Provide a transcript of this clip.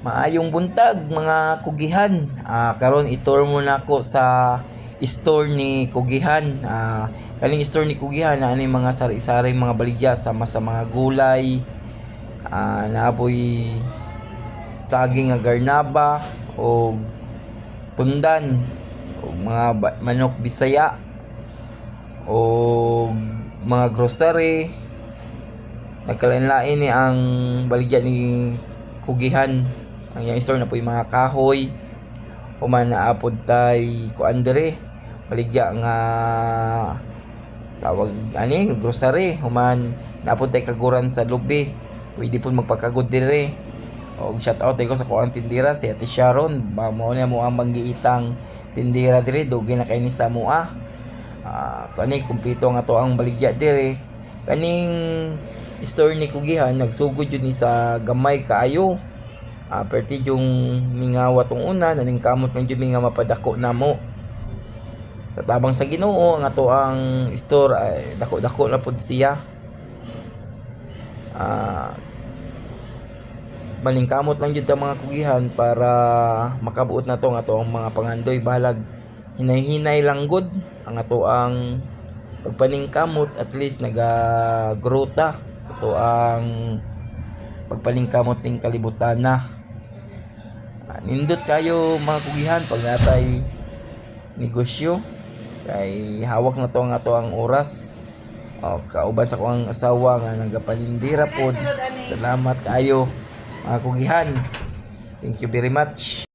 Maayong buntag mga kugihan. Karon i-tour muna ako sa store ni Kugihan. Kaning store ni Kugihan na ani mga sari-sari mga baligya sama sa mga gulay. Naaboy saging nga garnaba o tundan o mga manok Bisaya o mga grocery. Nagkalain-lain ni ang baligya ni Kugihan. Ang yang store na po yung mga kahoy human naapod tay kuan dire baligya nga tawag ani grocery human naapod tay kaguran sa lubi pwede po magpakagod dire. Og shout out ko sa kuang tindira si Ate Sharon, mao na mo ang manggiitang tindira dire dugi na kay ni sa mua. Kani kumpleto nga to ang baligya dire. Kaning store ni Kugihan nagsugod yun ni sa gamay kaayo. Perti yung mingawa tong una naning kamot man jud nga mapadako namo. Sa tabang sa Ginoo nga to ang store ay dako-dako na pud siya. Maningkamot lang jud ang mga Kugihan para makabuot na to nga to ang mga pangandoy balag hinay-hinay lang gud ang ato ang pagpaningkamot at least naga-grota sa to ang pagpaningkamot ning kalibutan na. Nindot kayo mga Kugihan pag natay negosyo kay hawak na to nga to ang oras. Kauban sa kuang asawa nga nagapalindira pod. Salamat kayo mga Kugihan. Thank you very much.